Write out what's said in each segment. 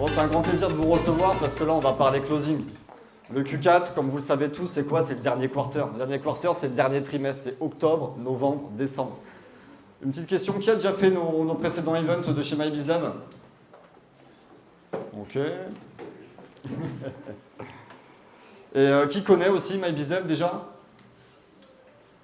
Bon, c'est un grand plaisir de vous recevoir parce que là, on va parler closing. Le Q4, comme vous le savez tous, c'est quoi? C'est le dernier quarter. Le dernier quarter, c'est le dernier trimestre. C'est octobre, novembre, décembre. Une petite question, qui a déjà fait nos précédents events de chez MyBizDev? Ok. Et qui connaît aussi MyBizDev déjà?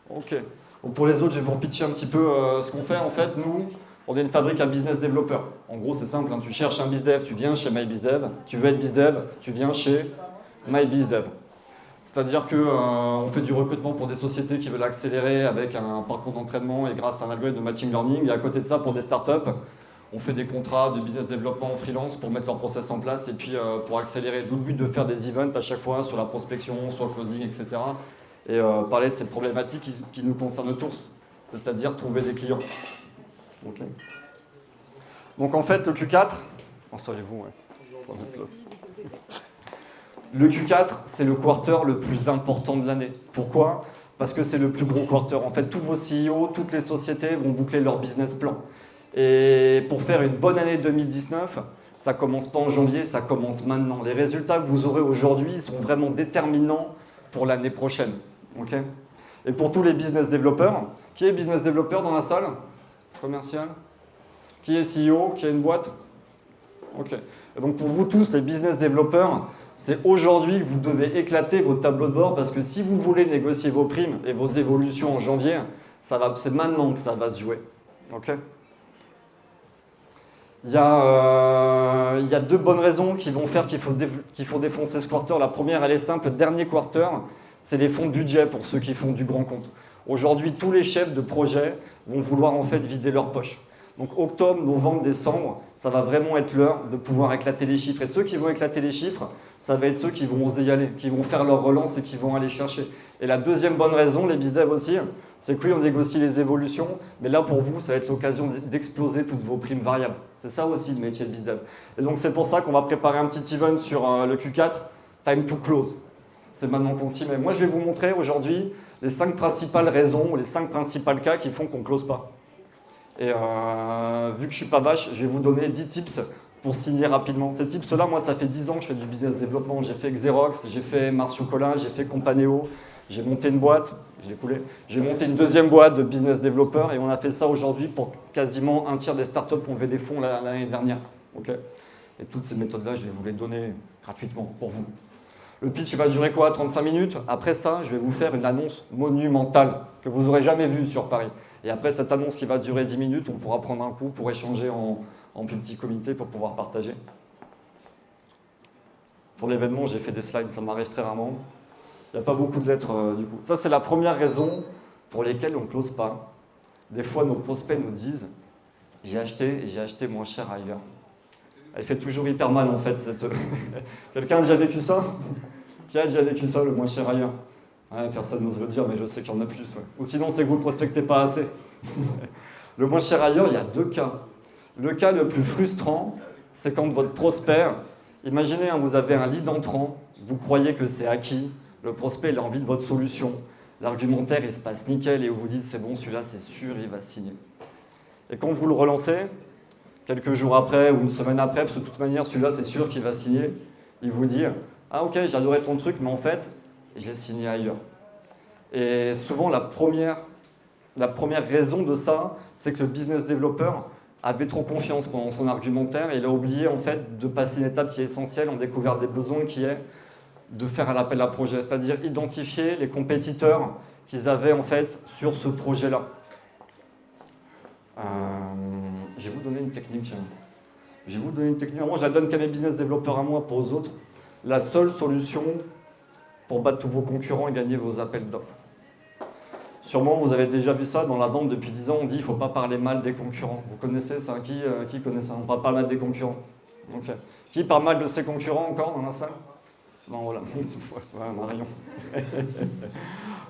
Ok. Donc pour les autres, je vais vous repitcher un petit peu ce qu'on fait. En fait, nous, on est une fabrique à business developer. En gros, c'est simple, hein, tu cherches un bizdev, tu viens chez MyBizDev. Tu veux être bizdev, tu viens chez MyBizDev. C'est-à-dire qu'on fait du recrutement pour des sociétés qui veulent accélérer avec un parcours d'entraînement et grâce à un algorithme de machine learning. Et à côté de ça, pour des startups, on fait des contrats de business development en freelance pour mettre leur process en place et puis pour accélérer. D'où le but de faire des events à chaque fois sur la prospection, sur le closing, etc. Et parler de cette problématique qui nous concerne tous, c'est-à-dire trouver des clients. Okay. Donc en fait, le Q4, installez-vous, ouais. Le Q4, c'est le quarter le plus important de l'année. Pourquoi? Parce que c'est le plus gros quarter. En fait, tous vos CEO, toutes les sociétés vont boucler leur business plan. Et pour faire une bonne année 2019, ça commence pas en janvier, ça commence maintenant. Les résultats que vous aurez aujourd'hui sont vraiment déterminants pour l'année prochaine. Okay. Et pour tous les business développeurs, qui est business développeur dans la salle? Commercial? Qui est CEO? Qui a une boîte? Ok. Et donc pour vous tous, les business développeurs, c'est aujourd'hui que vous devez éclater vos tableaux de bord parce que si vous voulez négocier vos primes et vos évolutions en janvier, c'est maintenant que ça va se jouer. Ok. Il y a deux bonnes raisons qui vont faire qu'il faut défoncer ce quarter. La première, elle est simple. Le dernier quarter, c'est les fonds de budget pour ceux qui font du grand compte. Aujourd'hui, tous les chefs de projet vont vouloir en fait vider leur poche. Donc octobre, novembre, décembre, ça va vraiment être l'heure de pouvoir éclater les chiffres. Et ceux qui vont éclater les chiffres, ça va être ceux qui vont oser y aller, qui vont faire leur relance et qui vont aller chercher. Et la deuxième bonne raison, les bizdev aussi, c'est que oui, on négocie les évolutions, mais là pour vous, ça va être l'occasion d'exploser toutes vos primes variables. C'est ça aussi le métier de bizdev. Et donc c'est pour ça qu'on va préparer un petit event sur le Q4, Time to Close. C'est maintenant qu'on s'y met. Moi, je vais vous montrer aujourd'hui les 5 principales raisons, les 5 principaux cas qui font qu'on ne close pas. Et vu que je ne suis pas vache, je vais vous donner 10 tips pour signer rapidement. Ces tips-là, moi, ça fait 10 ans que je fais du business développement. J'ai fait Xerox, j'ai fait Mars Chocolat, j'ai fait Companeo, j'ai monté une boîte, je l'ai coulé. J'ai monté une deuxième boîte de business developer et on a fait ça aujourd'hui pour quasiment un tiers des startups qui ont levé des fonds l'année dernière. Okay. Et toutes ces méthodes-là, je vais vous les donner gratuitement pour vous. Le pitch va durer quoi? 35 minutes. Après ça, je vais vous faire une annonce monumentale que vous n'aurez jamais vue sur Paris. Et après cette annonce qui va durer 10 minutes, on pourra prendre un coup pour échanger en petit comité pour pouvoir partager. Pour l'événement, j'ai fait des slides, ça m'arrive très rarement. Il n'y a pas beaucoup de lettres du coup. Ça, c'est la première raison pour laquelle on ne close pas. Des fois, nos prospects nous disent « j'ai acheté moins cher ailleurs ». Elle fait toujours hyper mal en fait. Quelqu'un a déjà vécu ça? Qui a déjà vécu ça, le moins cher ailleurs? Ouais, personne n'ose le dire, mais je sais qu'il y en a plus. Ouais. Ou sinon, c'est que vous ne prospectez pas assez. Le moins cher ailleurs, il y a 2 cas. Le cas le plus frustrant, c'est quand votre prospect, imaginez, hein, vous avez un lead entrant, vous croyez que c'est acquis, le prospect il a envie de votre solution, l'argumentaire il se passe nickel et vous vous dites c'est bon, celui-là c'est sûr, il va signer. Et quand vous le relancez, quelques jours après ou une semaine après, parce que de toute manière, celui-là, c'est sûr qu'il va signer, il vous dit « Ah ok, j'adorais ton truc, mais en fait, j'ai signé ailleurs. » Et souvent, la première raison de ça, c'est que le business developer avait trop confiance pendant son argumentaire et il a oublié en fait de passer une étape qui est essentielle en découverte des besoins, qui est de faire un appel à projet, c'est-à-dire identifier les compétiteurs qu'ils avaient en fait sur ce projet-là. Je vais vous donner une technique. Moi, je la donne qu'à mes business développeurs à moi, pour aux autres. La seule solution pour battre tous vos concurrents et gagner vos appels d'offres. Sûrement, vous avez déjà vu ça dans la vente depuis 10 ans. On dit qu'il ne faut pas parler mal des concurrents. Vous connaissez ça? Qui connaît ça? On ne parle pas mal des concurrents. Okay. Qui parle mal de ses concurrents encore dans la salle? Non, voilà. Ouais, Marion.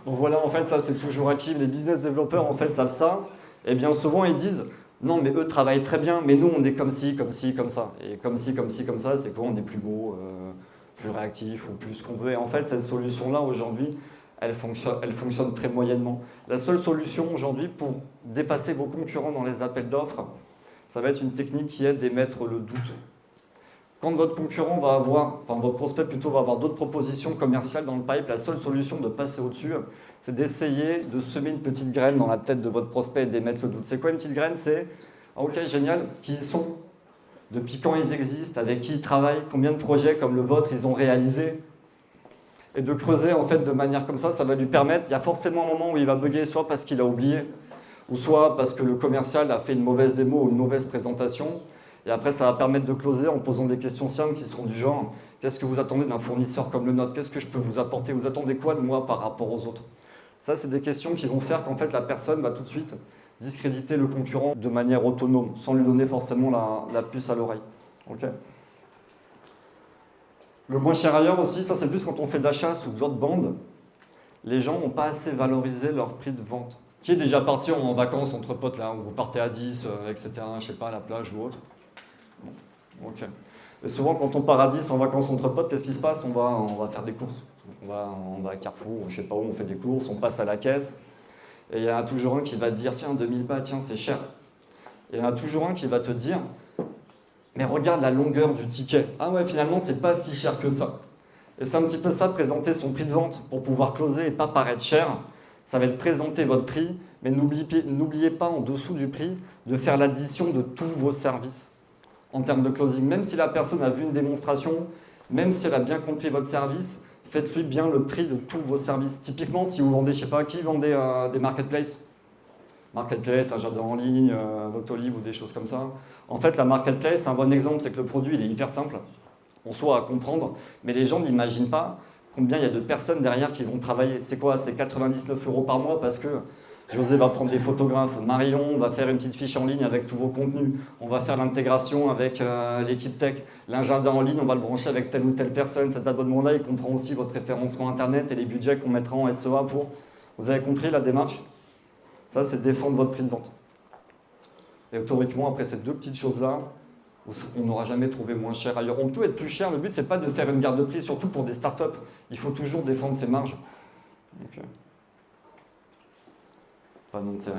Donc voilà, en fait, ça, c'est toujours actif. Les business développeurs, en fait, savent ça. Et bien souvent, ils disent « Non, mais eux travaillent très bien, mais nous, on est comme ci, comme ci, comme ça. » Et comme ci, comme ci, comme ça, c'est quoi? On est plus beau, plus réactif ou plus ce qu'on veut. Et en fait, cette solution-là, aujourd'hui, elle fonctionne très moyennement. La seule solution aujourd'hui pour dépasser vos concurrents dans les appels d'offres, ça va être une technique qui est d'émettre le doute. Quand votre concurrent va avoir, enfin votre prospect plutôt va avoir d'autres propositions commerciales dans le pipe, la seule solution de passer au-dessus, c'est d'essayer de semer une petite graine dans la tête de votre prospect et d'émettre le doute. C'est quoi une petite graine? C'est, ah, ok, génial, qui ils sont? Depuis quand ils existent? Avec qui ils travaillent? Combien de projets comme le vôtre ils ont réalisé? Et de creuser en fait de manière comme ça va lui permettre, il y a forcément un moment où il va bugger, soit parce qu'il a oublié, ou soit parce que le commercial a fait une mauvaise démo ou une mauvaise présentation. Et après, ça va permettre de closer en posant des questions simples qui seront du genre, qu'est-ce que vous attendez d'un fournisseur comme le nôtre? Qu'est-ce que je peux vous apporter? Vous attendez quoi de moi par rapport aux autres? Ça, c'est des questions qui vont faire qu'en fait, la personne va tout de suite discréditer le concurrent de manière autonome, sans lui donner forcément la puce à l'oreille. Okay. Le moins cher ailleurs aussi, ça c'est plus quand on fait d'achat sous d'autres bandes, les gens n'ont pas assez valorisé leur prix de vente. Qui est déjà parti en vacances entre potes là, où vous partez à 10, etc., je sais pas, à la plage ou autre? Bon. Ok. Et souvent quand on part à 10 en vacances entre potes, qu'est-ce qui se passe? On va faire des courses. On va à Carrefour, je sais pas où, on fait des courses, on passe à la caisse, et il y en a toujours un qui va dire, tiens, 2000 bahts, tiens, c'est cher. Et il y en a toujours un qui va te dire, mais regarde la longueur du ticket. Ah ouais, finalement, c'est pas si cher que ça. Et c'est un petit peu ça, présenter son prix de vente pour pouvoir closer et pas paraître cher. Ça va être présenter votre prix, mais n'oubliez pas en dessous du prix de faire l'addition de tous vos services en termes de closing. Même si la personne a vu une démonstration, même si elle a bien compris votre service, faites-lui bien le prix de tous vos services. Typiquement, si vous vendez, je sais pas, qui vendait des marketplaces? Marketplace, un jardin en ligne, Doctolib ou des choses comme ça. En fait, la marketplace, un bon exemple, c'est que le produit il est hyper simple, en soi à comprendre, mais les gens n'imaginent pas combien il y a de personnes derrière qui vont travailler. C'est quoi? C'est 99 € par mois parce que José va prendre des photographes, Marion va faire une petite fiche en ligne avec tous vos contenus, on va faire l'intégration avec l'équipe tech, l'agenda en ligne, on va le brancher avec telle ou telle personne, cet abonnement-là, il comprend aussi votre référencement internet et les budgets qu'on mettra en SEA pour... Vous avez compris la démarche? Ça, c'est défendre votre prix de vente. Et théoriquement, après ces deux petites choses-là, on n'aura jamais trouvé moins cher ailleurs. On peut être plus cher, le but, c'est pas de faire une garde de prix, surtout pour des startups. Il faut toujours défendre ses marges. Donc, pas d'intérêt.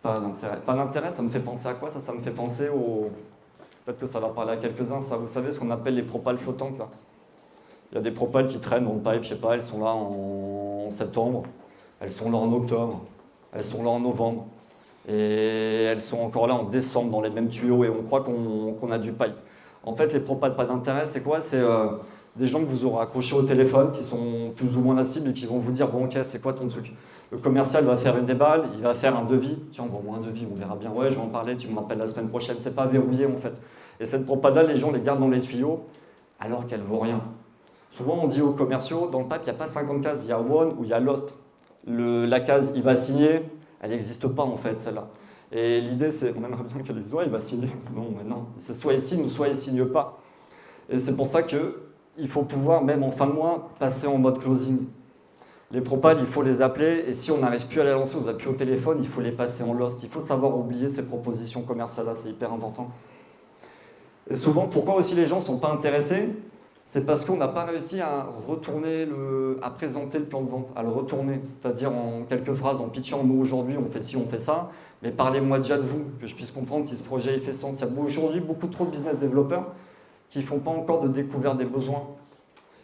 Pas d'intérêt. Pas d'intérêt, ça me fait penser à quoi? Ça me fait penser au... Peut-être que ça va parler à quelques-uns. Ça, vous savez ce qu'on appelle les propales flottantes, là. Il y a des propales qui traînent dans le pipe, je sais pas, elles sont là en septembre, elles sont là en octobre, elles sont là en novembre. Et elles sont encore là en décembre dans les mêmes tuyaux et on croit qu'on a du pipe. En fait, les propales pas d'intérêt, c'est quoi? C'est des gens que vous aurez accrochés au téléphone, qui sont plus ou moins la cible et qui vont vous dire, bon ok, c'est quoi ton truc? Le commercial va faire une déballe, il va faire un devis. Tiens, envoie-moi un devis, on verra bien. Ouais, je vais en parler, tu m'appelles la semaine prochaine. C'est pas verrouillé en fait. Et cette propale-là, les gens les gardent dans les tuyaux alors qu'elle vaut rien. Souvent, on dit aux commerciaux, dans le pipe, il n'y a pas 50 cases, il y a One ou il y a Lost. La case, il va signer. Elle n'existe pas en fait celle-là. Et l'idée c'est, on aimerait bien qu'elle dise ouais, il va signer. Non, mais non, c'est soit il signe ou soit il signe pas. Et c'est pour ça qu'il faut pouvoir, même en fin de mois, passer en mode closing. Les propales, il faut les appeler, et si on n'arrive plus à les lancer, on appuie au téléphone, il faut les passer en lost. Il faut savoir oublier ces propositions commerciales-là, c'est hyper important. Et souvent, pourquoi aussi les gens ne sont pas intéressés? C'est parce qu'on n'a pas réussi à retourner, à présenter le plan de vente, à le retourner. C'est-à-dire en quelques phrases, en pitchant, nous aujourd'hui on fait ci, on fait ça, mais parlez-moi déjà de vous, que je puisse comprendre si ce projet fait sens. Il y a aujourd'hui beaucoup trop de business développeurs qui ne font pas encore de découverte des besoins.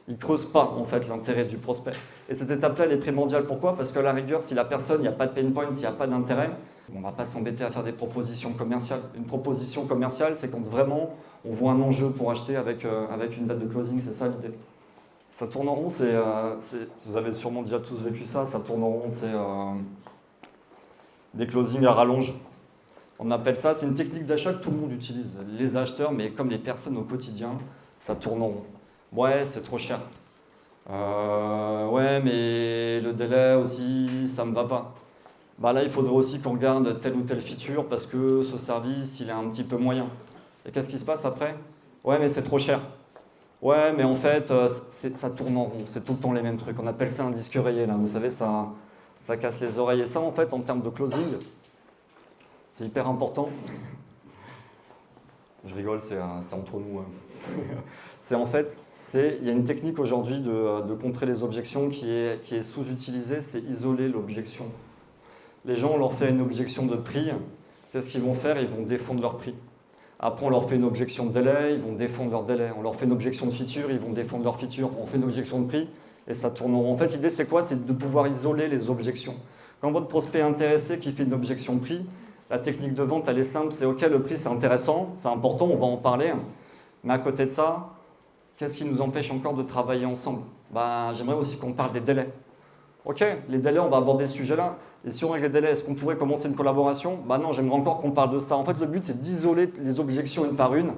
Ils ne creusent pas en fait l'intérêt du prospect. Et cette étape-là, elle est primordiale. Pourquoi? Parce qu'à la rigueur, si la personne, il n'y a pas de pain point, s'il n'y a pas d'intérêt, on ne va pas s'embêter à faire des propositions commerciales. Une proposition commerciale, c'est quand vraiment on voit un enjeu pour acheter avec une date de closing, c'est ça l'idée. Ça tourne en rond, vous avez sûrement déjà tous vécu ça, ça tourne en rond, c'est des closings à rallonge. On appelle ça, c'est une technique d'achat que tout le monde utilise, les acheteurs, mais comme les personnes au quotidien, ça tourne en rond. Ouais, c'est trop cher. Ouais, mais le délai aussi, ça me va pas. Bah là, il faudrait aussi qu'on regarde telle ou telle feature parce que ce service, il est un petit peu moyen. Et qu'est-ce qui se passe après? Ouais, mais c'est trop cher. Ouais, mais en fait, ça tourne en rond. C'est tout le temps les mêmes trucs. On appelle ça un disque rayé, là. Vous savez, ça casse les oreilles. Et ça, en fait, en termes de closing, c'est hyper important. Je rigole, c'est entre nous. En fait, il y a une technique aujourd'hui de contrer les objections qui est sous-utilisée, c'est isoler l'objection. Les gens, on leur fait une objection de prix. Qu'est-ce qu'ils vont faire? Ils vont défendre leur prix. Après, on leur fait une objection de délai, ils vont défendre leur délai. On leur fait une objection de feature, ils vont défendre leur feature. On fait une objection de prix et ça tourne en rond. En fait, l'idée, c'est quoi? C'est de pouvoir isoler les objections. Quand votre prospect est intéressé, qui fait une objection de prix, la technique de vente, elle est simple. C'est OK, le prix, c'est intéressant, c'est important, on va en parler. Mais à côté de ça, qu'est-ce qui nous empêche encore de travailler ensemble? J'aimerais aussi qu'on parle des délais. OK, les délais, on va aborder ce sujet-là. Et si on règle les délais, est-ce qu'on pourrait commencer une collaboration? Non, j'aimerais encore qu'on parle de ça. En fait, le but, c'est d'isoler les objections une par une,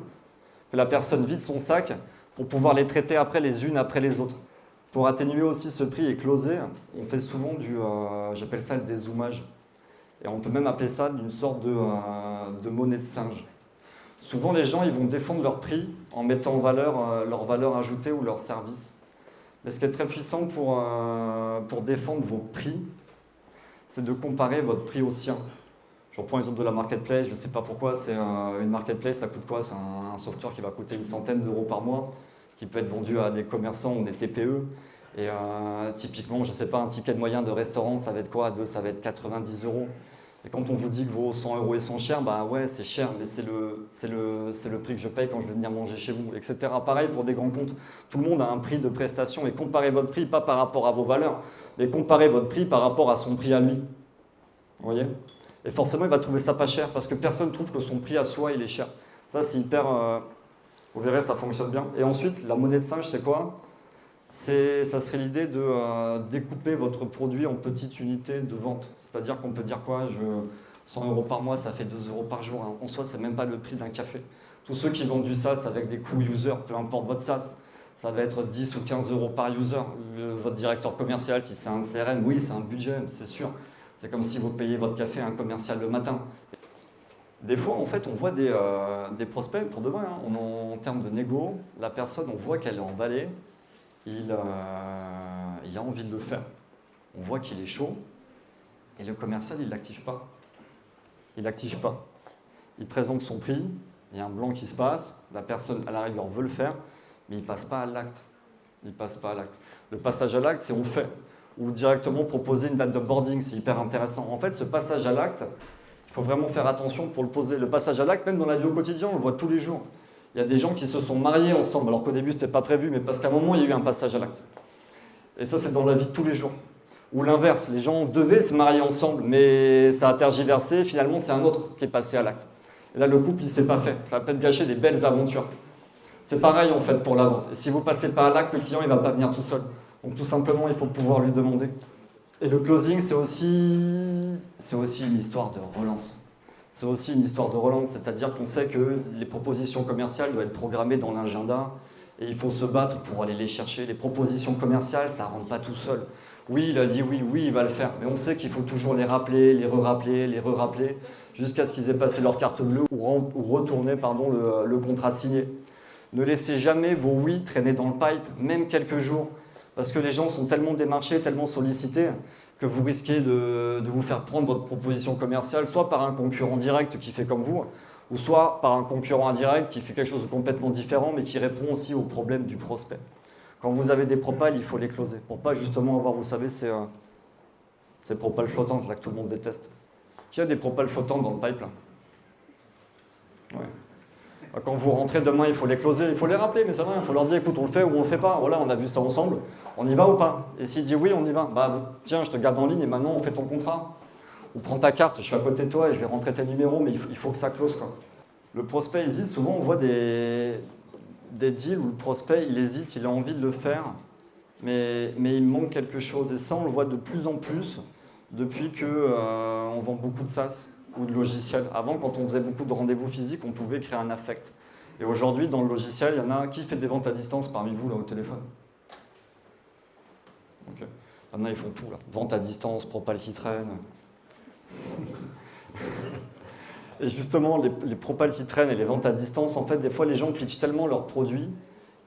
que la personne vide son sac pour pouvoir les traiter après les unes après les autres. Pour atténuer aussi ce prix et closer, on fait souvent j'appelle ça le dézoomage. Et on peut même appeler ça une sorte de monnaie de singe. Souvent, les gens ils vont défendre leur prix en mettant en valeur leur valeur ajoutée ou leur service. Mais ce qui est très puissant pour défendre vos prix, c'est de comparer votre prix au sien. Je reprends l'exemple de la marketplace, je ne sais pas pourquoi, c'est une marketplace, ça coûte quoi? C'est un software qui va coûter une centaine d'euros par mois, qui peut être vendu à des commerçants ou des TPE. Et typiquement, je ne sais pas, un ticket de moyen de restaurant, ça va être quoi? Ça va être 90 euros. Et quand on vous dit que vos 100 euros ils sont chers, ouais, c'est cher, mais c'est le prix que je paye quand je vais venir manger chez vous, etc. Pareil pour des grands comptes. Tout le monde a un prix de prestation et comparez votre prix, pas par rapport à vos valeurs, mais comparez votre prix par rapport à son prix à lui. Vous voyez? Et forcément, il va trouver ça pas cher parce que personne ne trouve que son prix à soi, il est cher. Ça, c'est hyper... vous verrez, ça fonctionne bien. Et ensuite, la monnaie de singe, c'est quoi? Ça serait l'idée de découper votre produit en petites unités de vente. C'est-à-dire qu'on peut dire quoi? 100 euros par mois, ça fait 2 euros par jour. En soi, c'est même pas le prix d'un café. Tous ceux qui vendent du SaaS avec des coûts user, peu importe votre SaaS, ça va être 10 ou 15 euros par user. Votre directeur commercial, si c'est un CRM, oui, c'est un budget, c'est sûr. C'est comme si vous payez votre café à un commercial le matin. Des fois, en fait, on voit des prospects, pour de vrai, hein, en termes de négo, la personne, on voit qu'elle est emballée, il a envie de le faire. On voit qu'il est chaud, et le commercial, il ne l'active pas. Il l'active pas. Il présente son prix, il y a un blanc qui se passe, la personne, à la rigueur, veut le faire, mais il ne passe pas à l'acte. Il passe pas à l'acte. Le passage à l'acte, c'est on fait. Ou directement proposer une date de boarding, c'est hyper intéressant. En fait, ce passage à l'acte, il faut vraiment faire attention pour le poser. Le passage à l'acte, même dans la vie au quotidien, on le voit tous les jours. Il y a des gens qui se sont mariés ensemble, alors qu'au début, ce n'était pas prévu, mais parce qu'à un moment, il y a eu un passage à l'acte. Et ça, c'est dans la vie de tous les jours. Ou l'inverse, les gens devaient se marier ensemble, mais ça a tergiversé, finalement, c'est un autre qui est passé à l'acte. Et là, le couple, il ne s'est pas fait. Ça va peut-être gâcher des belles aventures. C'est pareil, en fait, pour la vente. Et si vous ne passez pas à l'acte, le client, il ne va pas venir tout seul. Donc, tout simplement, il faut pouvoir lui demander. Et le closing, c'est aussi une histoire de relance. C'est aussi une histoire de relance, c'est-à-dire qu'on sait que les propositions commerciales doivent être programmées dans l'agenda et il faut se battre pour aller les chercher. Les propositions commerciales, ça ne rentre pas tout seul. Oui, il a dit oui, oui, il va le faire. Mais on sait qu'il faut toujours les rappeler, les re-rappeler, jusqu'à ce qu'ils aient passé leur carte bleue ou retourner le contrat signé. Ne laissez jamais vos oui traîner dans le pipe, même quelques jours, parce que les gens sont tellement démarchés, tellement sollicités, que vous risquez de vous faire prendre votre proposition commerciale, soit par un concurrent direct qui fait comme vous, ou soit par un concurrent indirect qui fait quelque chose de complètement différent, mais qui répond aussi aux problèmes du prospect. Quand vous avez des propals, il faut les closer, pour pas justement avoir, vous savez, ces propals flottantes là que tout le monde déteste. Qui a des propals flottantes dans le pipe là? Ouais. Quand vous rentrez demain, il faut les closer, il faut les rappeler, mais c'est vrai, il faut leur dire, écoute, on le fait ou on le fait pas, voilà, on a vu ça ensemble, on y va ou pas? Et s'il dit oui, on y va, tiens, je te garde en ligne et maintenant on fait ton contrat. Ou prends ta carte, je suis à côté de toi et je vais rentrer tes numéros, mais il faut que ça close, quoi. Le prospect hésite, souvent on voit des deals où le prospect, il hésite, il a envie de le faire, mais il manque quelque chose. Et ça, on le voit de plus en plus depuis qu'on vend beaucoup de SaaS ou de logiciels. Avant, quand on faisait beaucoup de rendez-vous physiques, on pouvait créer un affect. Et aujourd'hui, dans le logiciel, il y en a qui fait des ventes à distance parmi vous, là, au téléphone? Okay. Il y en a, ils font tout, là. Vente à distance, propal qui traîne. Et justement, les propals qui traînent et les ventes à distance, en fait, des fois, les gens pitchent tellement leurs produits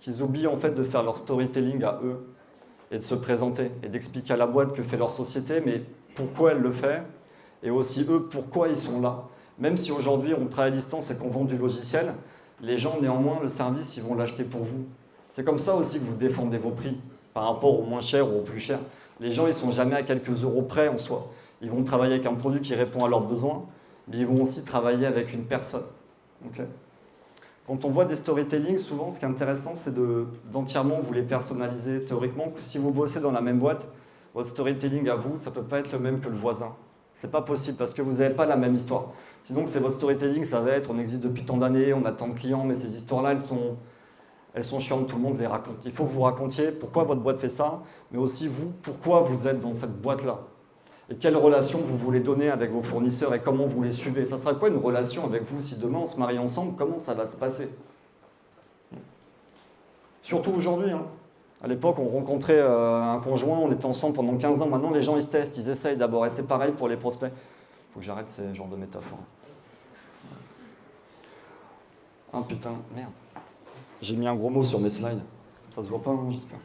qu'ils oublient, en fait, de faire leur storytelling à eux et de se présenter et d'expliquer à la boîte que fait leur société, mais pourquoi elle le fait. Et aussi, eux, pourquoi ils sont là. Même si aujourd'hui, on travaille à distance et qu'on vend du logiciel, les gens, néanmoins, le service, ils vont l'acheter pour vous. C'est comme ça aussi que vous défendez vos prix, par rapport au moins cher ou au plus cher. Les gens, ils ne sont jamais à quelques euros près en soi. Ils vont travailler avec un produit qui répond à leurs besoins, mais ils vont aussi travailler avec une personne. Okay. Quand on voit des storytelling, souvent, ce qui est intéressant, c'est d'entièrement vous les personnaliser. Théoriquement, si vous bossez dans la même boîte, votre storytelling à vous, ça ne peut pas être le même que le voisin. C'est pas possible parce que vous n'avez pas la même histoire. Sinon, c'est votre storytelling, ça va être on existe depuis tant d'années, on a tant de clients, mais ces histoires-là, elles sont chiantes, tout le monde les raconte. Il faut que vous racontiez pourquoi votre boîte fait ça, mais aussi vous, pourquoi vous êtes dans cette boîte-là. Et quelle relation vous voulez donner avec vos fournisseurs et comment vous les suivez. Ça sera quoi une relation avec vous si demain on se marie ensemble, comment ça va se passer? Surtout aujourd'hui. Hein. À l'époque, on rencontrait un conjoint, on était ensemble pendant 15 ans. Maintenant, les gens, ils se testent, ils essayent d'abord. Et c'est pareil pour les prospects. Il faut que j'arrête ces genres de métaphores. Ah putain, merde. J'ai mis un gros mot sur mes slides. Ça se voit pas, hein, j'espère.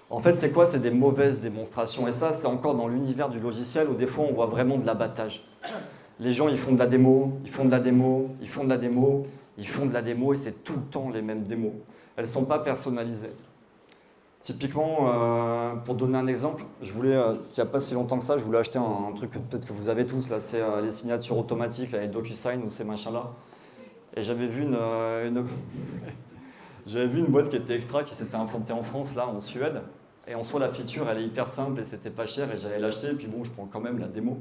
En fait, c'est quoi? C'est des mauvaises démonstrations. Et ça, c'est encore dans l'univers du logiciel où des fois, on voit vraiment de l'abattage. Les gens, ils font de la démo, ils font de la démo, ils font de la démo, ils font de la démo, et c'est tout le temps les mêmes démos. Elles ne sont pas personnalisées. Typiquement, pour donner un exemple, il n'y a pas si longtemps que ça, je voulais acheter un truc que peut-être que vous avez tous, là, c'est les signatures automatiques, là, les DocuSign ou ces machins-là. Et j'avais vu j'avais vu une boîte qui était extra, qui s'était implantée en France, là, en Suède. Et en soi, la feature, elle est hyper simple et c'était pas cher et j'allais l'acheter. Et puis bon, je prends quand même la démo.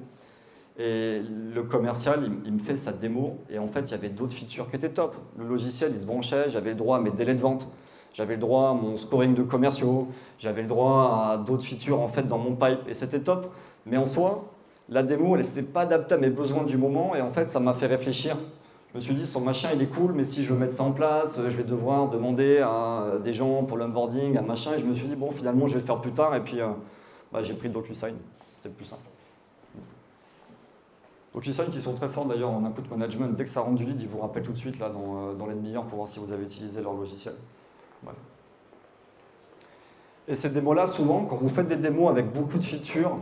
Et le commercial, il me fait sa démo. Et en fait, il y avait d'autres features qui étaient top. Le logiciel, il se branchait, j'avais le droit à mes délais de vente. J'avais le droit à mon scoring de commerciaux. J'avais le droit à d'autres features, en fait, dans mon pipe. Et c'était top. Mais en soi, la démo, elle n'était pas adaptée à mes besoins du moment. Et en fait, ça m'a fait réfléchir. Je me suis dit, son machin, il est cool, mais si je veux mettre ça en place, je vais devoir demander à des gens pour l'onboarding, un machin. Et je me suis dit, bon, finalement, je vais le faire plus tard. Et puis, j'ai pris DocuSign. C'était le plus simple. DocuSign qui sont très forts d'ailleurs en input management. Dès que ça rentre du lead, ils vous rappellent tout de suite là, dans les demi-heures pour voir si vous avez utilisé leur logiciel. Bref. Et ces démos-là, souvent, quand vous faites des démos avec beaucoup de features,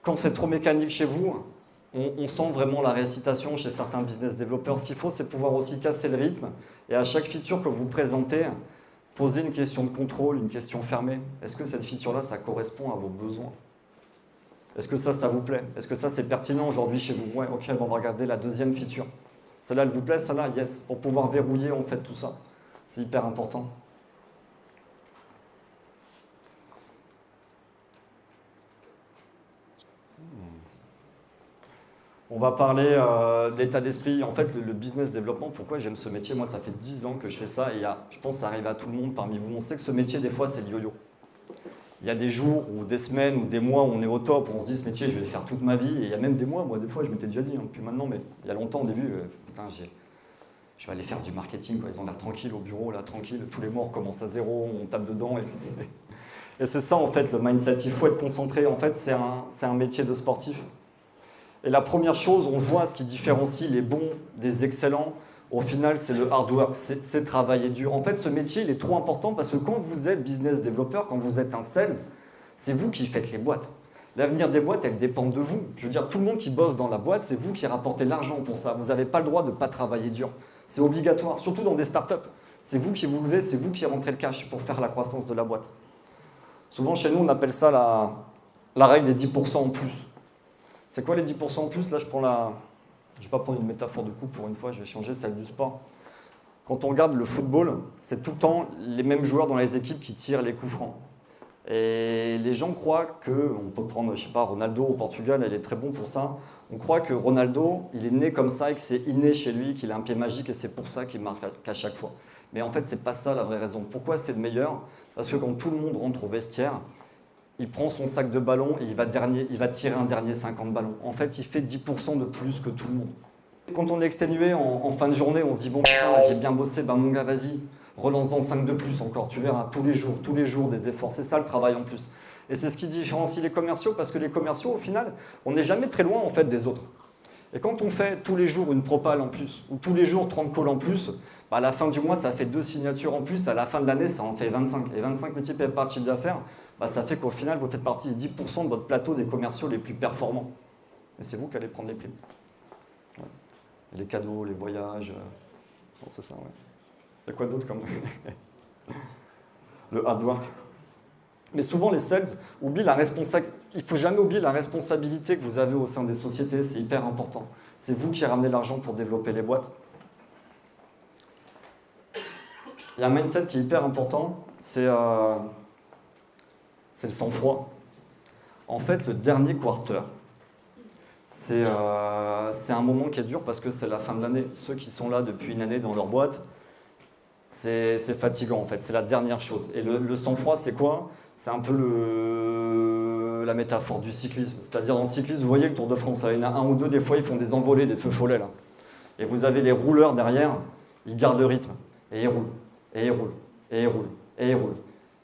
quand c'est trop mécanique chez vous, on sent vraiment la récitation chez certains business développeurs. Ce qu'il faut, c'est pouvoir aussi casser le rythme et à chaque feature que vous présentez, poser une question de contrôle, une question fermée. Est-ce que cette feature-là, ça correspond à vos besoins? Est-ce que ça vous plaît? Est-ce que ça, c'est pertinent aujourd'hui chez vous? Ouais, ok, on va regarder la deuxième feature. Celle-là, elle vous plaît? Celle-là, yes. Pour pouvoir verrouiller, en fait, tout ça. C'est hyper important. On va parler de l'état d'esprit. En fait, le business développement, pourquoi j'aime ce métier? Moi, ça fait 10 ans que je fais ça et je pense que ça arrive à tout le monde parmi vous. On sait que ce métier, des fois, c'est le yo-yo. Il y a des jours ou des semaines ou des mois où on est au top, où on se dit ce métier, je vais le faire toute ma vie. Et il y a même des mois, moi, des fois, je m'étais déjà dit, puis maintenant, mais il y a longtemps au début, putain, je vais aller faire du marketing, quoi. Ils ont l'air tranquilles au bureau, là, tranquille. Tous les mois, on recommence à zéro, on tape dedans. Et c'est ça, en fait, le mindset. Il faut être concentré. En fait, c'est un métier de sportif. Et la première chose, on voit ce qui différencie les bons des excellents. Au final, c'est le hard work, c'est travailler dur. En fait, ce métier, il est trop important parce que quand vous êtes business développeur, quand vous êtes un sales, c'est vous qui faites les boîtes. L'avenir des boîtes, elles dépendent de vous. Je veux dire, tout le monde qui bosse dans la boîte, c'est vous qui rapportez l'argent pour ça. Vous n'avez pas le droit de ne pas travailler dur. C'est obligatoire, surtout dans des startups. C'est vous qui vous levez, c'est vous qui rentrez le cash pour faire la croissance de la boîte. Souvent, chez nous, on appelle ça la règle des 10% en plus. C'est quoi les 10% en plus? Là, je ne vais pas prendre une métaphore de coup pour une fois, je vais changer celle du sport. Quand on regarde le football, c'est tout le temps les mêmes joueurs dans les équipes qui tirent les coups francs. Et les gens croient on peut prendre, je sais pas, Ronaldo au Portugal, il est très bon pour ça. On croit que Ronaldo, il est né comme ça et que c'est inné chez lui, qu'il a un pied magique et c'est pour ça qu'il marque à chaque fois. Mais en fait, c'est pas ça la vraie raison. Pourquoi c'est le meilleur? Parce que quand tout le monde rentre au vestiaire, il prend son sac de ballons et il va tirer un dernier 50 ballons. En fait, il fait 10% de plus que tout le monde. Quand on est exténué en fin de journée, on se dit « Bon, putain, j'ai bien bossé, ben mon gars, vas-y, relance-en 5 de plus encore. Tu verras, tous les jours des efforts. » C'est ça le travail en plus. Et c'est ce qui différencie les commerciaux, parce que les commerciaux, au final, on n'est jamais très loin en fait des autres. Et quand on fait tous les jours une propale en plus, ou tous les jours 30 calls en plus, bah à la fin du mois, ça fait 2 signatures en plus. À la fin de l'année, ça en fait 25. Et 25 multiplié par le chiffre d'affaires, bah ça fait qu'au final, vous faites partie des 10% de votre plateau des commerciaux les plus performants. Et c'est vous qui allez prendre les primes. Ouais. Les cadeaux, les voyages. Bon, c'est ça, ouais. Il y a quoi d'autre comme... Le hard work. Mais souvent, les sales oublient la responsabilité. Il ne faut jamais oublier la responsabilité que vous avez au sein des sociétés. C'est hyper important. C'est vous qui ramenez l'argent pour développer les boîtes. Il y a un mindset qui est hyper important, c'est le sang-froid. En fait, le dernier quarter, c'est un moment qui est dur parce que c'est la fin de l'année. Ceux qui sont là depuis une année dans leur boîte, c'est fatigant en fait, c'est la dernière chose. Et le sang-froid, c'est quoi? C'est un peu la métaphore du cyclisme. C'est-à-dire dans le cyclisme, vous voyez le Tour de France, il y en a un ou deux, des fois ils font des envolées, des feux follets là. Et vous avez les rouleurs derrière, ils gardent le rythme. Et ils roulent, et ils roulent, et ils roulent, et ils roulent.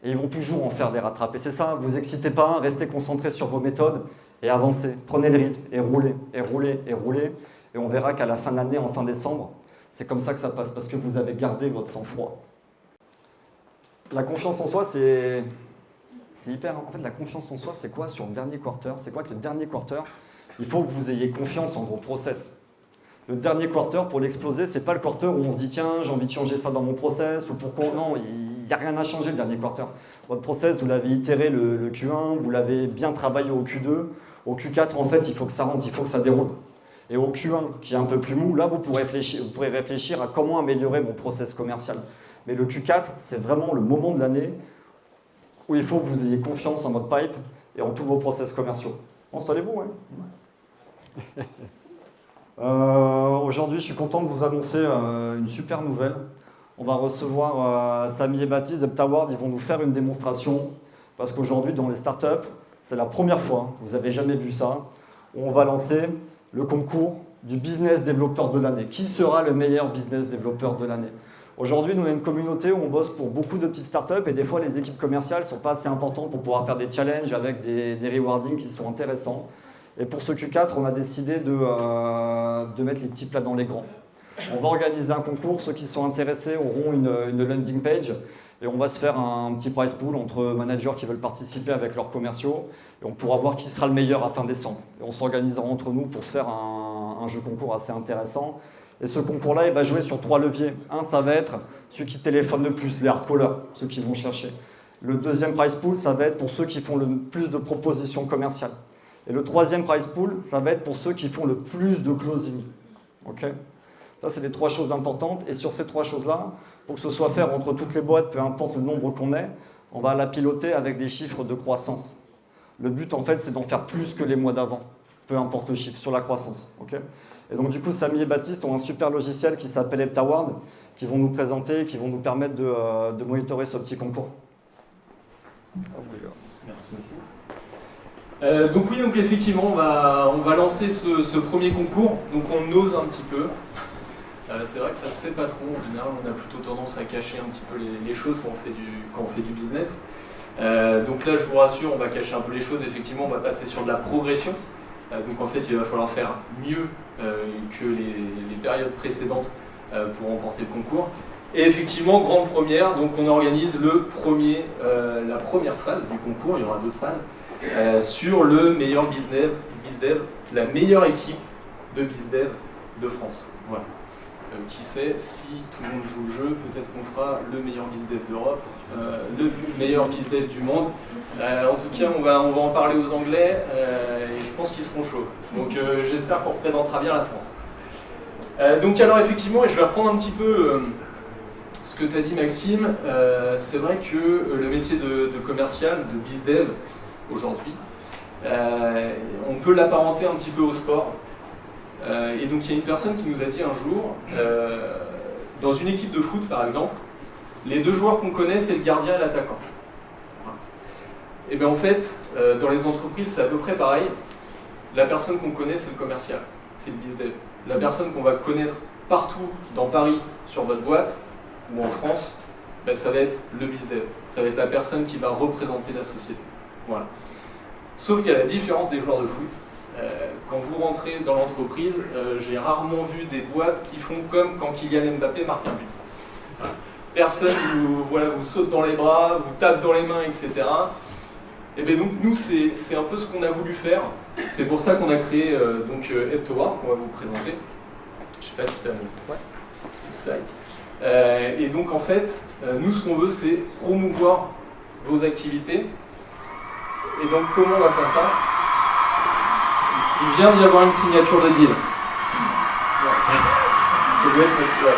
Et ils vont toujours en faire des rattrapes. Et c'est ça, vous excitez pas, restez concentrés sur vos méthodes et avancez. Prenez le rythme et roulez, et roulez, et roulez. Et on verra qu'à la fin de l'année, en fin décembre, c'est comme ça que ça passe, parce que vous avez gardé votre sang-froid. La confiance en soi, c'est hyper... En fait, la confiance en soi, c'est quoi sur le dernier quarter? C'est quoi que le dernier quarter? Il faut que vous ayez confiance en vos process. Le dernier quarter, pour l'exploser, c'est pas le quarter où on se dit tiens, j'ai envie de changer ça dans mon process, ou pourquoi. Non, il n'y a rien à changer le dernier quarter. Votre process, vous l'avez itéré le Q1, vous l'avez bien travaillé au Q2. Au Q4, en fait, il faut que ça rentre, il faut que ça déroule. Et au Q1, qui est un peu plus mou, là, vous pourrez réfléchir à comment améliorer mon process commercial. Mais le Q4, c'est vraiment le moment de l'année où il faut que vous ayez confiance en votre pipe et en tous vos process commerciaux. Installez-vous, hein. Aujourd'hui, je suis content de vous annoncer une super nouvelle. On va recevoir Samy et Baptiste d'Heptaward. Ils vont nous faire une démonstration parce qu'aujourd'hui, dans les startups, c'est la première fois, vous n'avez jamais vu ça, où on va lancer le concours du business développeur de l'année. Qui sera le meilleur business développeur de l'année? Aujourd'hui, nous, on a une communauté où on bosse pour beaucoup de petites startups et des fois, les équipes commerciales ne sont pas assez importantes pour pouvoir faire des challenges avec des rewardings qui sont intéressants. Et pour ce Q4, on a décidé de mettre les petits plats dans les grands. On va organiser un concours. Ceux qui sont intéressés auront une landing page et on va se faire un petit prize pool entre managers qui veulent participer avec leurs commerciaux et on pourra voir qui sera le meilleur à fin décembre. Et on s'organisera entre nous pour se faire un jeu concours assez intéressant. Et ce concours-là, il va jouer sur 3 leviers. Un, ça va être ceux qui téléphonent le plus, les hard-callers, ceux qui vont chercher. Le deuxième prize pool, ça va être pour ceux qui font le plus de propositions commerciales. Et le troisième prize pool, ça va être pour ceux qui font le plus de closing. Okay, ça, c'est les 3 choses importantes. Et sur ces 3 choses-là, pour que ce soit fait entre toutes les boîtes, peu importe le nombre qu'on ait, on va la piloter avec des chiffres de croissance. Le but, en fait, c'est d'en faire plus que les mois d'avant, peu importe le chiffre, sur la croissance. Okay, et donc, du coup, Samy et Baptiste ont un super logiciel qui s'appelle Heptaward, qui vont nous présenter, qui vont nous permettre de monitorer ce petit concours. Merci. Donc oui, donc effectivement, on va lancer ce premier concours. Donc on ose un petit peu. C'est vrai que ça se fait pas trop. En général, on a plutôt tendance à cacher un petit peu les choses quand on fait du business. Donc là, je vous rassure, on va cacher un peu les choses. Effectivement, on va passer sur de la progression. Donc en fait, il va falloir faire mieux que les périodes précédentes pour remporter le concours. Et effectivement, grande première, donc on organise la première phase du concours. Il y aura d'autres phases. Sur le meilleur BizDev, la meilleure équipe de BizDev de France. Voilà. Qui sait, si tout le monde joue le jeu, peut-être qu'on fera le meilleur BizDev d'Europe, le meilleur BizDev du monde. En tout cas, on va en parler aux Anglais et je pense qu'ils seront chauds. Donc j'espère qu'on représentera bien la France. Donc alors effectivement, et je vais reprendre un petit peu ce que tu as dit Maxime, c'est vrai que le métier de commercial, de BizDev, aujourd'hui, on peut l'apparenter un petit peu au sport. Et donc il y a une personne qui nous a dit un jour, dans une équipe de foot par exemple, les 2 joueurs qu'on connaît, c'est le gardien et l'attaquant. Et bien en fait, dans les entreprises, c'est à peu près pareil. La personne qu'on connaît, c'est le commercial, c'est le BizDev. La personne qu'on va connaître partout dans Paris, sur votre boîte, ou en France, ben, ça va être le BizDev. Ça va être la personne qui va représenter la société. Voilà. Sauf qu'à la différence des joueurs de foot, quand vous rentrez dans l'entreprise, j'ai rarement vu des boîtes qui font comme quand Kylian Mbappé marque un but. Voilà. Personne vous saute dans les bras, vous tape dans les mains, etc. Et bien donc nous, c'est un peu ce qu'on a voulu faire. C'est pour ça qu'on a créé Heptaward, qu'on va vous présenter. Je ne sais pas si tu as le slide. Et donc en fait, nous ce qu'on veut, c'est promouvoir vos activités. Et donc comment on va faire ça? Il vient d'y avoir une signature de deal. Ça doit être notre...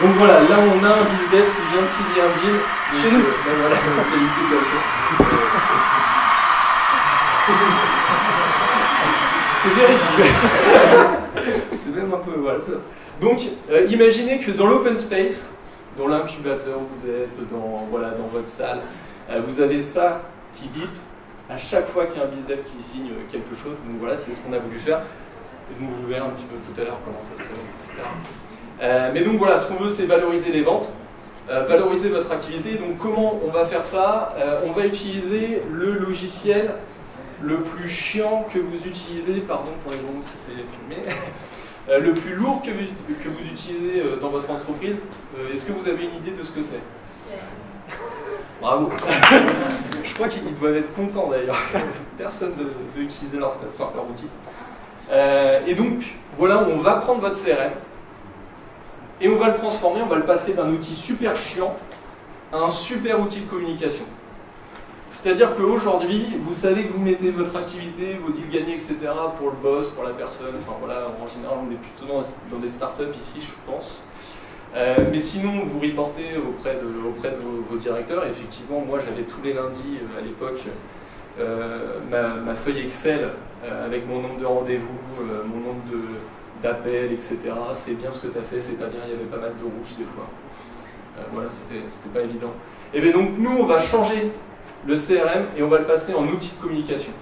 Donc voilà, là on a un bizdev qui vient de signer un deal. Chez nous. Ben voilà, félicitations. C'est véridique. C'est même un peu, voilà. Ça. Donc, imaginez que dans l'open space, dans l'incubateur où vous êtes, dans votre salle, vous avez ça qui bip à chaque fois qu'il y a un bizdev qui signe quelque chose. Donc voilà, c'est ce qu'on a voulu faire. Et donc vous verrez un petit peu tout à l'heure comment ça se présente, etc. Mais donc voilà, ce qu'on veut, c'est valoriser les ventes, valoriser votre activité. Donc comment on va faire ça? On va utiliser le logiciel le plus chiant que vous utilisez, pardon pour les mots si c'est filmé, le plus lourd que vous utilisez dans votre entreprise. Est-ce que vous avez une idée de ce que c'est? Bravo. Je crois qu'ils doivent être contents d'ailleurs. Personne ne veut utiliser leur outil. Et donc, voilà, on va prendre votre CRM et on va le transformer, on va le passer d'un outil super chiant à un super outil de communication. C'est-à-dire qu'aujourd'hui, vous savez que vous mettez votre activité, vos deals gagnés, etc. pour le boss, pour la personne, enfin voilà, en général on est plutôt dans des startups ici, je pense. Mais sinon, vous reportez auprès de vos directeurs. Et effectivement, moi j'avais tous les lundis à l'époque ma feuille Excel avec mon nombre de rendez-vous, mon nombre d'appels, etc. C'est bien ce que tu as fait, c'est pas bien, il y avait pas mal de rouges des fois. Voilà, c'était pas évident. Et bien donc nous, on va changer le CRM et on va le passer en outil de communication.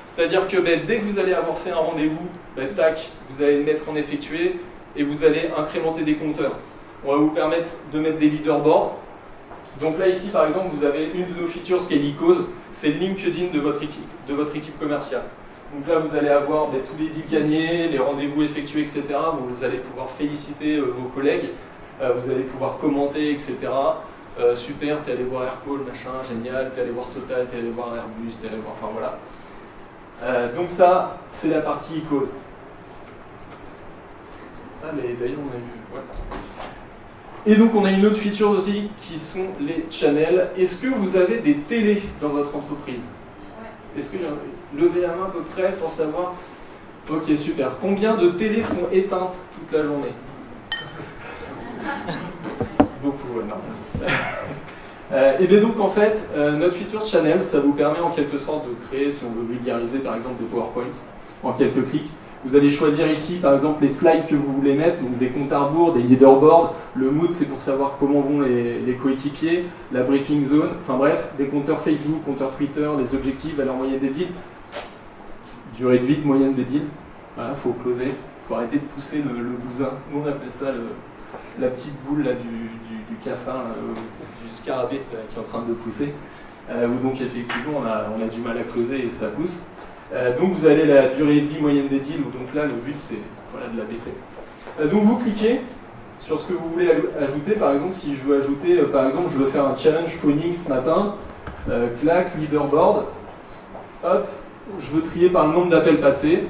C'est-à-dire que dès que vous allez avoir fait un rendez-vous, tac, vous allez le mettre en effectué et vous allez incrémenter des compteurs. On va vous permettre de mettre des leaderboards. Donc là ici par exemple, vous avez une de nos features qui est l'ICOS, c'est le LinkedIn de votre équipe commerciale. Donc là vous allez avoir tous les deals gagnés, les rendez-vous effectués, etc. Vous allez pouvoir féliciter vos collègues, vous allez pouvoir commenter, etc. Super, t'es allé voir Aircall, machin, génial, t'es allé voir Total, t'es allé voir Airbus, t'es allé voir, enfin voilà. Donc ça, c'est la partie ICOS. Ah mais d'ailleurs on a vu, ouais. Et donc on a une autre feature aussi qui sont les channels. Est-ce que vous avez des télés dans votre entreprise? Est-ce que levez la main à peu près pour savoir? Ok, super. Combien de télés sont éteintes toute la journée? Beaucoup, non. Et bien donc en fait, notre feature channel, ça vous permet en quelque sorte de créer, si on veut vulgariser par exemple des PowerPoints en quelques clics. Vous allez choisir ici par exemple les slides que vous voulez mettre, donc des comptes à rebours, des leaderboards, le mood c'est pour savoir comment vont les coéquipiers, la briefing zone, enfin bref, des compteurs Facebook, compteurs Twitter, les objectifs, valeur moyenne des deals, durée de vie moyenne des deals, voilà, faut closer, faut arrêter de pousser le bousin, nous on appelle ça la petite boule là, du cafard, du scarabée là, qui est en train de pousser, où donc effectivement on a du mal à closer et ça pousse. Donc vous avez la durée de vie moyenne des deals, où donc là le but c'est voilà, de la baisser. Donc vous cliquez sur ce que vous voulez ajouter, par exemple si je veux ajouter, par exemple je veux faire un challenge phoning ce matin, clac, leaderboard, hop, je veux trier par le nombre d'appels passés,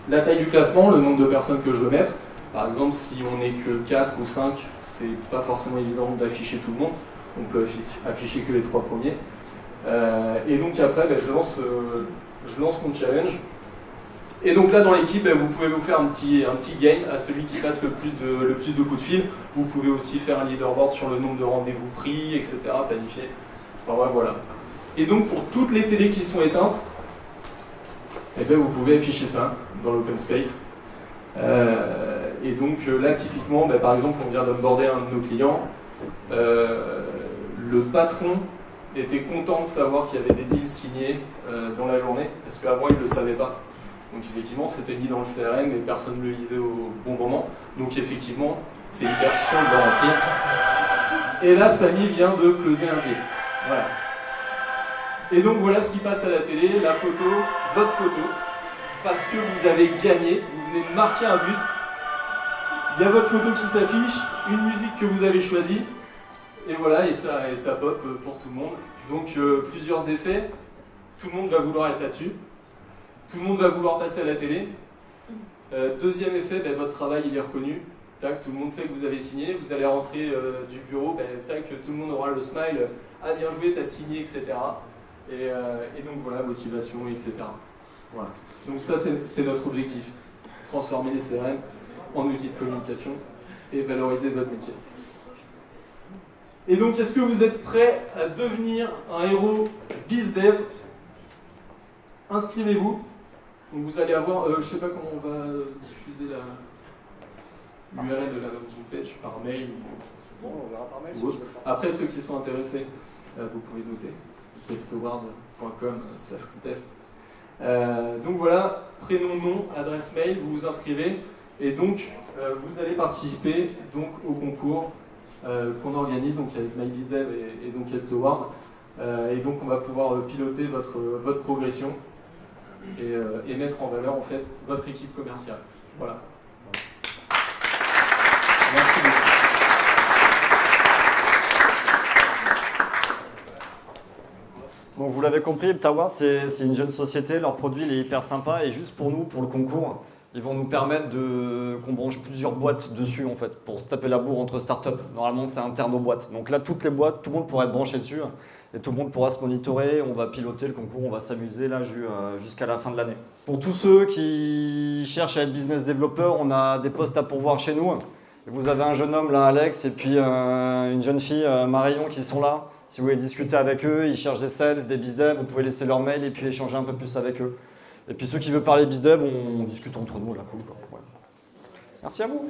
la taille du classement, le nombre de personnes que je veux mettre. Par exemple, si on n'est que 4 ou 5, c'est pas forcément évident d'afficher tout le monde. On peut afficher que les 3 premiers. Et donc après, je lance mon challenge. Et donc là, dans l'équipe, vous pouvez vous faire un petit game à celui qui passe le plus de coups de fil. Vous pouvez aussi faire un leaderboard sur le nombre de rendez-vous pris, etc., planifié. Enfin, voilà. Et donc, pour toutes les télés qui sont éteintes, vous pouvez afficher ça dans l'open space. Et donc là, typiquement, par exemple, on vient d'onboarder un de nos clients. Le patron était content de savoir qu'il y avait des deals signés dans la journée, parce qu'avant, il ne le savait pas. Donc effectivement, c'était mis dans le CRM et personne ne le lisait au bon moment. Donc effectivement, c'est hyper chiant de le remplir. Et là, Samy vient de closer un deal. Voilà. Et donc voilà ce qui passe à la télé, la photo, votre photo, parce que vous avez gagné, vous venez de marquer un but. Il y a votre photo qui s'affiche, une musique que vous avez choisie, et voilà, et ça pop pour tout le monde. Donc plusieurs effets, tout le monde va vouloir être là-dessus, tout le monde va vouloir passer à la télé. Deuxième effet, votre travail il est reconnu, tac, tout le monde sait que vous avez signé, vous allez rentrer du bureau, tac, tout le monde aura le smile, ah bien joué, t'as signé, etc. Et donc voilà, motivation, etc. Voilà. Donc ça c'est notre objectif, transformer les CRM en outils de communication. et valoriser votre métier. Et donc, est-ce que vous êtes prêts à devenir un héros BizDev? Inscrivez-vous. Donc vous allez avoir, je ne sais pas comment on va diffuser l'URL de la landing page par mail. Bon, on verra par mail. Ou autre. Après, ceux qui sont intéressés, vous pouvez noter cryptoward.com/test. Donc voilà, prénom, nom, adresse mail, vous vous inscrivez et donc vous allez participer donc au concours qu'on organise donc avec MyBizDev et donc CryptoWard. Et donc on va pouvoir piloter votre progression et mettre en valeur en fait votre équipe commerciale. Voilà. Merci beaucoup. Donc vous l'avez compris, CryptoWard, c'est une jeune société, leur produit il est hyper sympa et juste pour nous, pour le concours, ils vont nous permettre qu'on branche plusieurs boîtes dessus en fait, pour se taper la bourre entre startups. Normalement c'est interne aux boîtes. Donc là toutes les boîtes, tout le monde pourra être branché dessus et tout le monde pourra se monitorer, on va piloter le concours, on va s'amuser là jusqu'à la fin de l'année. Pour tous ceux qui cherchent à être business développeur, on a des postes à pourvoir chez nous. Vous avez un jeune homme là, Alex, et puis une jeune fille, Marion, qui sont là. Si vous voulez discuter avec eux, ils cherchent des sales, des bizdev, vous pouvez laisser leur mail et puis échanger un peu plus avec eux. Et puis ceux qui veulent parler bizdev, on discute entre nous là, cool. Ouais. Merci à vous.